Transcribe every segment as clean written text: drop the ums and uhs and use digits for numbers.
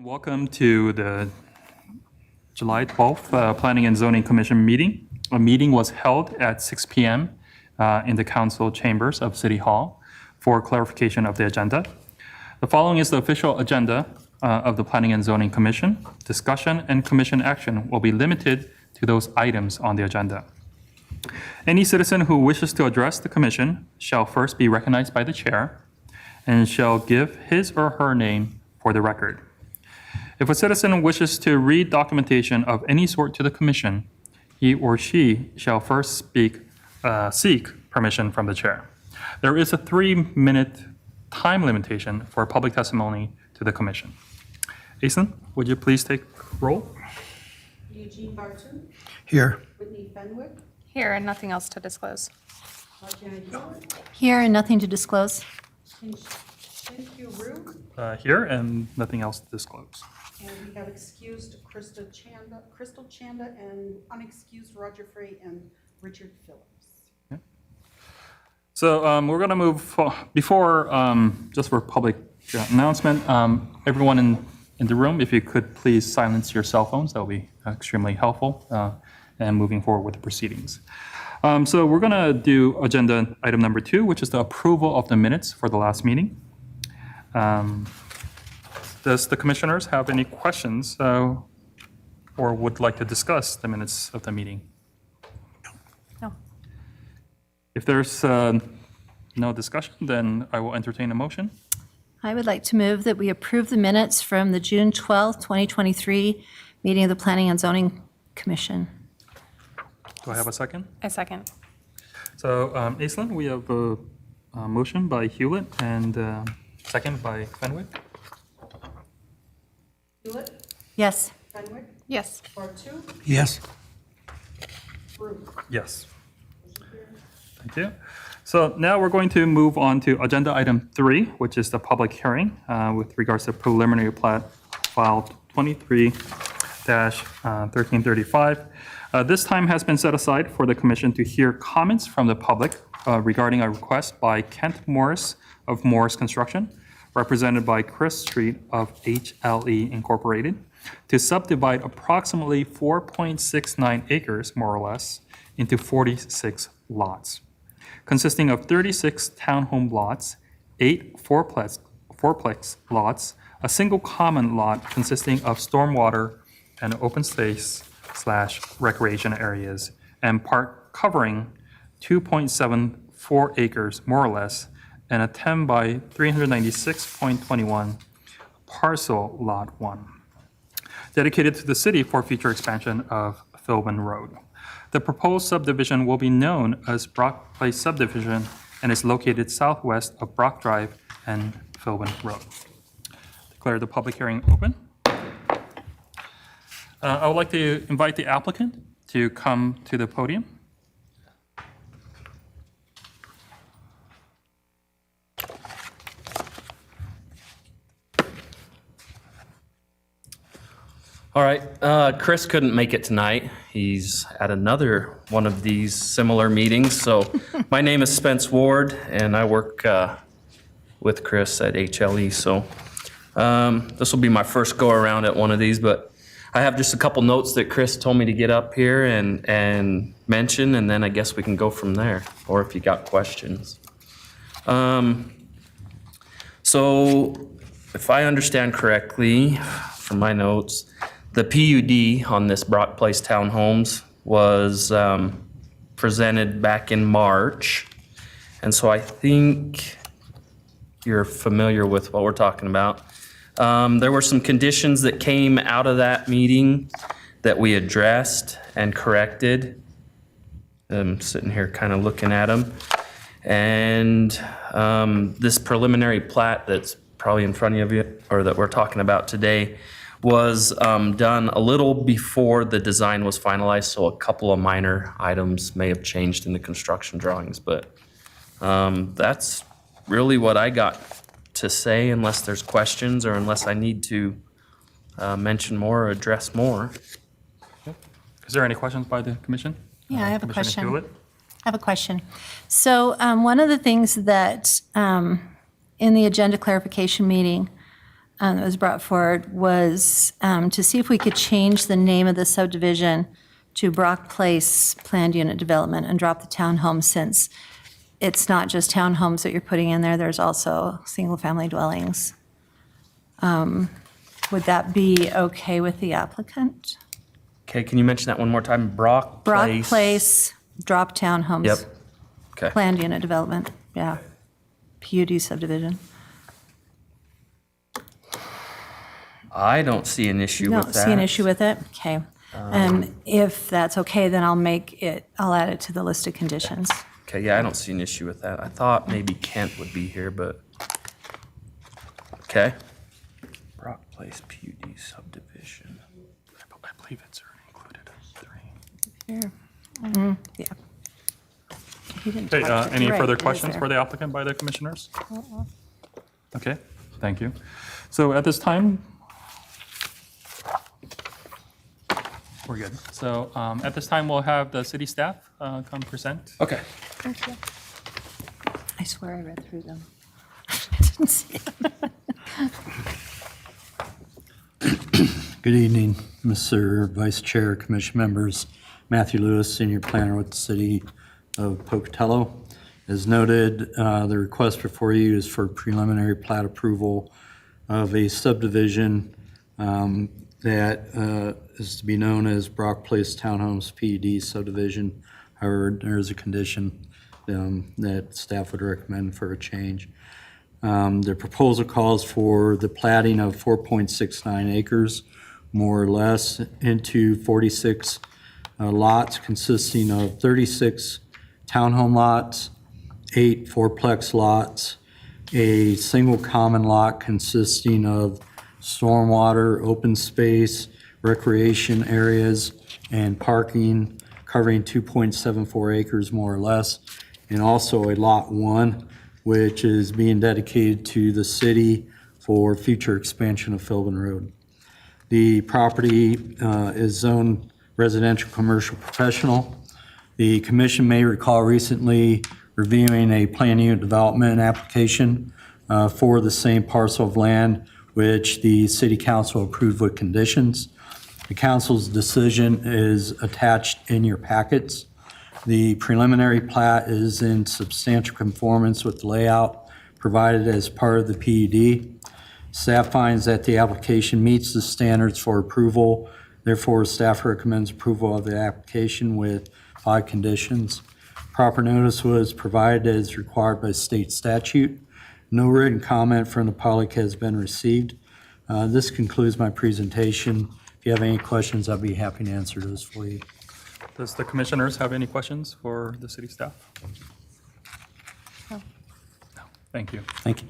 Welcome to the July 12th Planning and Zoning Commission meeting. A meeting was held at 6 p.m. In the council chambers of City Hall for clarification of the agenda. The following is the official agenda of the Planning and Zoning Commission. Discussion and commission action will be limited to those items on the agenda. Any citizen who wishes to address the commission shall first be recognized by the chair and shall give his or her name for the record. If a citizen wishes to read documentation of any sort to the commission, he or she shall first seek permission from the chair. There is a 3-minute time limitation for public testimony to the commission. Aislinn, would you please take roll? Eugene Barton. Here. Whitney Fenwick. Here, and nothing else to disclose. Janet Hewitt. Here and nothing to disclose. Shin-Kyu Ryu. Here, and nothing else to disclose. And we have excused Crystal Chanda, and unexcused Roger Frey and Richard Phillips. So we're going to move before, just for public announcement, everyone in the room, if you could please silence your cell phones, that will be extremely helpful and moving forward with the proceedings. So we're going to do agenda item number 2, which is the approval of the minutes for the last meeting. Does the commissioners have any questions or would like to discuss the minutes of the meeting? No. If there's no discussion, then I will entertain a motion. I would like to move that we approve the minutes from the June 12th, 2023 meeting of the Planning and Zoning Commission. Do I have a second? I second. So, Aislinn, we have a motion by Hewlett and second by Fenwick. Hewitt. Yes. Fenwick. Yes. Bartu. Yes. Ryu. Yes. Thank you. So now we're going to move on to agenda item 3, which is the public hearing with regards to preliminary plat file 23-1335. This time has been set aside for the commission to hear comments from the public regarding a request by Kent Morris of Morris Construction, represented by Chris Street of HLE Incorporated, to subdivide approximately 4.69 acres, more or less, into 46 lots, consisting of 36 townhome lots, 8 fourplex lots, a single common lot consisting of stormwater and open space/recreation areas, and part covering 2.74 acres, more or less, and a 10 by 396.21 parcel lot 1, dedicated to the city for future expansion of Philbin Road. The proposed subdivision will be known as Brock Place Subdivision and is located southwest of Brock Drive and Philbin Road. Declare the public hearing open. I would like to invite the applicant to come to the podium. All right, Chris couldn't make it tonight. He's at another one of these similar meetings. So my name is Spence Ward, and I work with Chris at HLE. So this will be my first go around at one of these, but I have just a couple notes that Chris told me to get up here and mention, and then I guess we can go from there, or if you got questions. So if I understand correctly from my notes, the PUD on this Brock Place Townhomes was presented back in March. And so I think you're familiar with what we're talking about. There were some conditions that came out of that meeting that we addressed and corrected. I'm sitting here kind of looking at them. And this preliminary plat that's probably in front of you, or that we're talking about today, was done a little before the design was finalized, so a couple of minor items may have changed in the construction drawings, but that's really what I got to say, unless there's questions or unless I need to mention more or address more. Is there any questions by the commission? Yeah, I have a Commissioner question. Hewlett? I have a question. So one of the things that in the agenda clarification meeting, that was brought forward was to see if we could change the name of the subdivision to Brock Place Planned Unit Development and drop the townhomes, since it's not just townhomes that you're putting in there, there's also single-family dwellings. Would that be okay with the applicant? Okay, can you mention that one more time? Brock Brock Place? Place, drop townhomes. Yep. Okay. Planned unit development, yeah. PUD subdivision. I don't see an issue with Don't that. see an issue with it? Okay. If that's okay, then I'll add it to the list of conditions. Okay, yeah, I don't see an issue with that. I thought maybe Kent would be here, but, okay. Brock Place PUD subdivision. I believe it's already included. Here. Yeah. He didn't Okay, talk to- any right, further it is questions there. for the applicant by the commissioners? Okay, thank you. So at this time, we're good. So at this time, we'll have the city staff come present. Okay. Thank you. I swear I read through them. I didn't see it. Good evening, Mr. Vice Chair, Commission members. Matthew Lewis, Senior Planner with the City of Pocatello. As noted, the request before you is for preliminary plat approval of a subdivision that is to be known as Brock Place Townhomes PUD subdivision. However, there is a condition that staff would recommend for a change. The proposal calls for the platting of 4.69 acres, more or less, into 46 lots consisting of 36 townhome lots, 8 fourplex lots, a single common lot consisting of stormwater, open space, recreation areas, and parking covering 2.74 acres more or less, and also a Lot 1, which is being dedicated to the city for future expansion of Philbin Road. The property is zoned residential, commercial, professional. The commission may recall recently reviewing a planned unit development application for the same parcel of land, which the city council approved with conditions. The council's decision is attached in your packets. The preliminary plat is in substantial conformance with the layout provided as part of the PUD. Staff finds that the application meets the standards for approval. Therefore, staff recommends approval of the application with 5 conditions. Proper notice was provided as required by state statute. No written comment from the public has been received. This concludes my presentation. If you have any questions, I'd be happy to answer those for you. Does the commissioners have any questions for the city staff? No. No. Thank you. Thank you.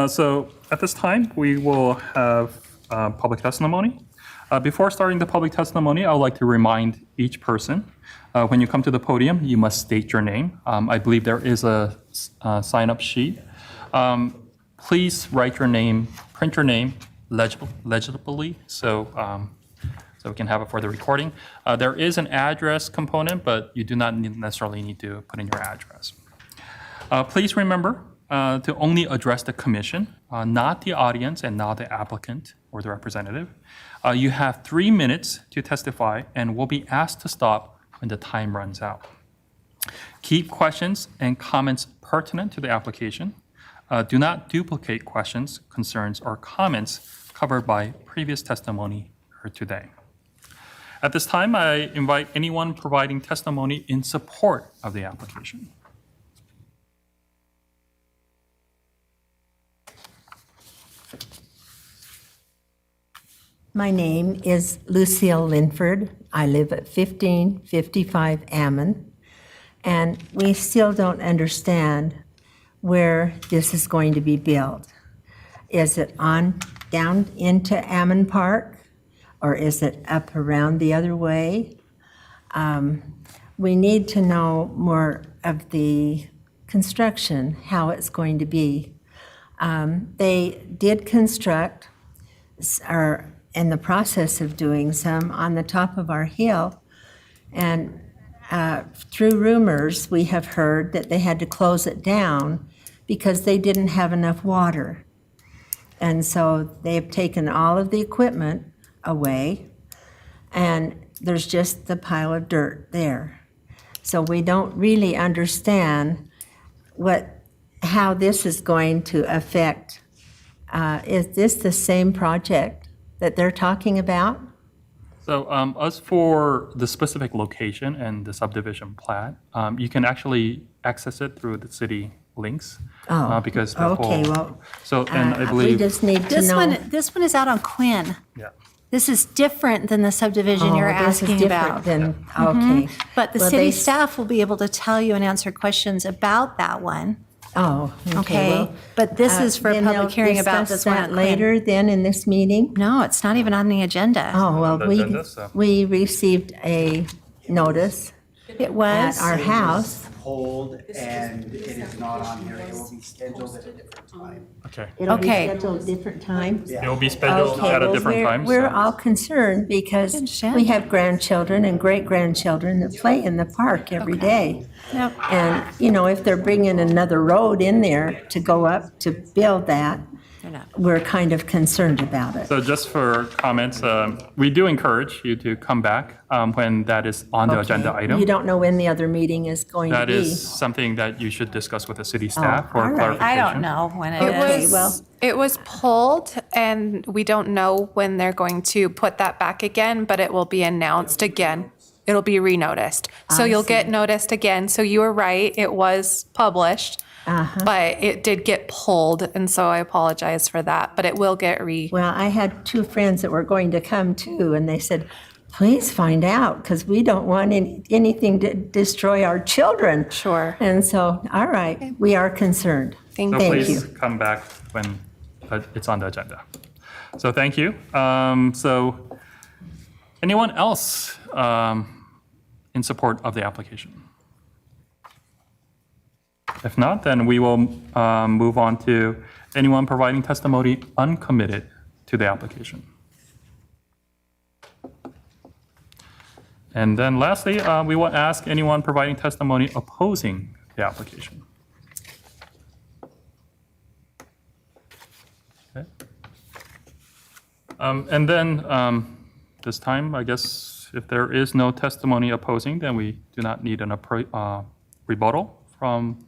So at this time, we will have public testimony. Before starting the public testimony, I would like to remind each person, when you come to the podium, you must state your name. I believe there is a sign-up sheet. Please write your name, print your name legibly, so we can have it for the recording. There is an address component, but you do not necessarily need to put in your address. Please remember to only address the commission, not the audience and not the applicant or the representative. You have 3 minutes to testify and will be asked to stop when the time runs out. Keep questions and comments pertinent to the application. Do not duplicate questions, concerns, or comments covered by previous testimony heard today. At this time, I invite anyone providing testimony in support of the application. My name is Lucille Linford. I live at 1555 Ammon, and we still don't understand where this is going to be built. Is it on down into Ammon Park, or is it up around the other way? We need to know more of the construction, how it's going to be. They did construct, or in the process of doing some, on the top of our hill. And through rumors, we have heard that they had to close it down because they didn't have enough water. And so they've taken all of the equipment away, and there's just the pile of dirt there. So we don't really understand how this is going to affect. Is this the same project that they're talking about? So as for the specific location and the subdivision plat, you can actually access it through the city links. Because the Okay, whole, well, so, and I we believe, just need to This know. one is out on Quinn. yeah. This is different than the subdivision you're Oh, this is asking different about. than, okay. But the Well, city they- staff will be able to tell you and answer questions about that one, Oh, okay, okay? well. But this is for a then public they'll hearing about discuss this one that at Quinn. later then in this meeting? No, it's not even on the agenda. Oh, well, the we, agenda, so- we received a notice It at was, our house. Hold, and it is not on here, it will be scheduled at a different time. Okay. It'll be Okay. scheduled a different time. It will be scheduled Okay, at a well, different time. We're so- all concerned because understand. we have grandchildren and great-grandchildren that play in the park every day. Yep. And, you know, if they're bringing another road in there to go up to build that, They're not. we're kind of concerned about it. So just for comments, we do encourage you to come back when that is on the agenda Okay. item. You don't know when the other meeting is going to That be. is something that you should discuss with the city staff all for right. clarification. I don't know when it Okay, is. well, It was pulled, and we don't know when they're going to put that back again, but it will be announced again. It'll be renoticed. So I you'll get see. noticed again. So you were right, it was published, but it did get pulled, and so I apologize for that, but it will get well, I had two friends that were going to come too, and they said, please find out, because we don't want anything to destroy our children. Sure. And so, all right, we are concerned. Thank So you. Thank please you. come back when it's on the agenda. So thank you. So anyone else in support of the application? If not, then we will move on to anyone providing testimony uncommitted to the application. And then lastly, we will ask anyone providing testimony opposing the application. Okay. And then this time, I guess, if there is no testimony opposing, then we do not need an rebuttal from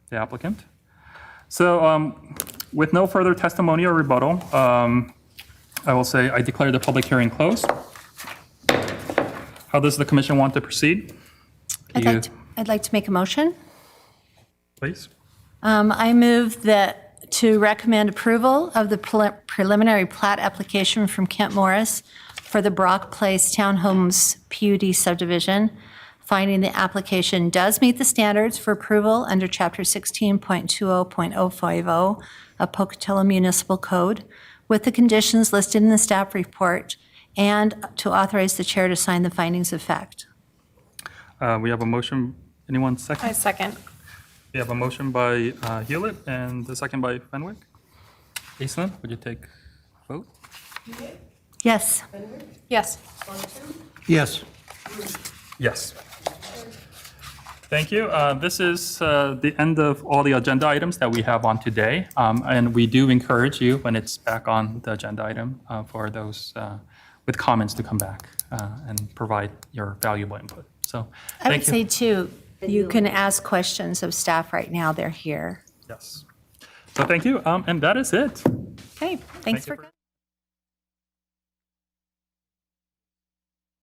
the applicant. So with no further testimony or rebuttal, I will say I declare the public hearing closed. How does the commission want to proceed? You- I'd like to make a motion. Please. I move that to recommend approval of the preliminary plat application from Kent Morris for the Brock Place Townhomes PUD subdivision, finding the application does meet the standards for approval under Chapter 16.20.050 of Pocatello Municipal Code, with the conditions listed in the staff report, and to authorize the chair to sign the findings of fact. We have a motion. Anyone I second? second. We have a motion by Hewlett and the second by Fenwick. Aislinn, would you take a vote? Yes. Yes. Yes. Yes. Thank you. This is the end of all the agenda items that we have on today. And we do encourage you, when it's back on the agenda item, for those with comments to come back and provide your valuable input. So I would thank you. say, too, you can ask questions of staff right now. They're here. Yes. So thank you. And that is it. Okay, thanks you for for-